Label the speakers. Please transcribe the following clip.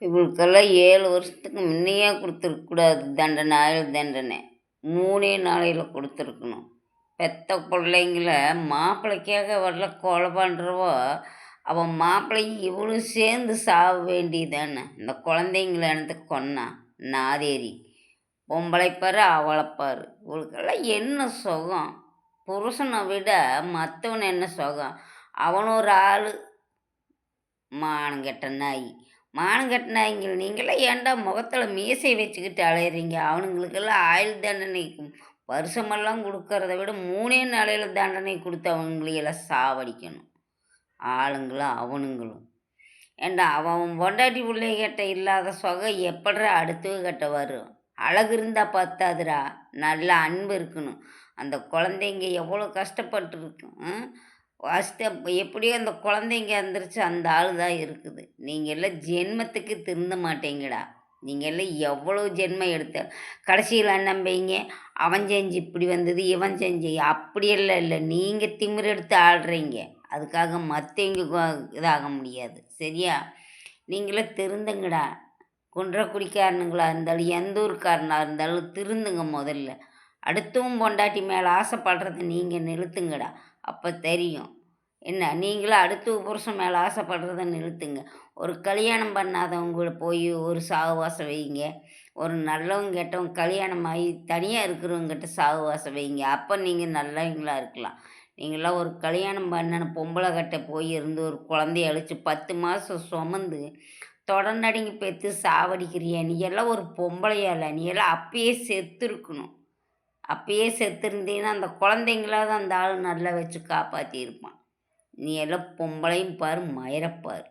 Speaker 1: இவளுக்கெல்லாம் 7 வருஷத்துக்கு முன்னையே கொடுத்துருக்கக்கூடாது தண்டனை, ஆயுள் தண்டனை. 3 நாளையில் கொடுத்துருக்கணும். பெத்த பிள்ளைங்கள மாப்பிள்ளைக்காக வரல கொலை பண்ணுறவோ, அவன் மாப்பிள்ளையும் இவளும் சேர்ந்து சாக வேண்டியதானே. இந்த குழந்தைங்கள எனக்கு கொன்னா நாதேரி. பொம்பளைப்பாரு அவளைப்பாரு. இவளுக்கெல்லாம் என்ன சுகம்? புருஷனை விட மற்றவன் என்ன சுகம்? அவன் ஒரு ஆள் மானங்கெட்ட நாய். மானங்கெட்ட நாய்ங்கள் நீங்களாம் ஏன்டா முகத்தில் மீசை வச்சுக்கிட்டு அலையிறீங்க? அவனுங்களுக்கெல்லாம் ஆயுள் தண்டனை வருஷமெல்லாம் கொடுக்கறத விட 3 நாளையில் தண்டனை கொடுத்து அவங்களையெல்லாம் சாவடிக்கணும். ஆளுங்களும் அவனுங்களும். ஏண்டா அவன் பொண்டாட்டி பிள்ளைகிட்ட இல்லாத சுகம் எப்படிரா அடுத்தவங்கிட்ட வரும்? அழகு இருந்தால் பத்தாதுடா, நல்ல அன்பு இருக்கணும். அந்த குழந்தைங்க எவ்வளோ கஷ்டப்பட்டுருக்கும். எப்படியோ அந்த குழந்தைங்க வந்துருச்சு, அந்த ஆள் தான் இருக்குது. நீங்கள் எல்லாம் ஜென்மத்துக்கு திருந்த மாட்டீங்கடா. நீங்கள் எல்லாம் எவ்வளோ ஜென்மம் எடுத்த கடைசியில் நம்பைங்க அவன் செஞ்சு இப்படி வந்தது, இவன் செஞ்சு அப்படியெல்லாம் இல்லை. நீங்கள் திமிர் எடுத்து ஆடுறீங்க, அதுக்காக மற்றவங்க இதாக முடியாது. சரியா? நீங்களே திருந்துங்கடா. குன்றக்குடிக்காரனுங்களா இருந்தாலும் எந்த ஊருக்காரனாக இருந்தாலும் திருந்துங்க முதல்ல. அடுத்தவும் பொண்டாட்டி மேலே ஆசைப்படுறத நீங்கள் நிறுத்துங்கடா. அப்போ தெரியும். என்ன நீங்களும் அடுத்த புருஷன் மேலே ஆசைப்படுறத நிறுத்துங்க. ஒரு கல்யாணம் பண்ணாதவங்கள போய் ஒரு சாகுவாசம் வைங்க. ஒரு நல்லவங்க கெட்டவங்க கல்யாணம் ஆகி தனியாக இருக்கிறவங்ககிட்ட சாகுவாசம் வைங்க. அப்போ நீங்கள் நல்லவங்களா இருக்கலாம். நீங்களாம் ஒரு கல்யாணம் பண்ண பொம்பளை கட்ட போய் இருந்து ஒரு குழந்தைய அழித்து 10 மாதம் சுமந்து தொடர்நடுங்கி பெற்று சாவடிக்கிறிய. நீ எல்லாம் ஒரு பொம்பளையால, நீ எல்லாம் அப்பயே செத்துருக்கணும். அப்பயே செத்துருந்தீங்கன்னா அந்த குழந்தைங்களாவது அந்த ஆள் நல்லா வச்சு காப்பாற்றியிருப்பான். நீ எல்லாம் பொம்பளையும் பாரு, மயிரப்பார்.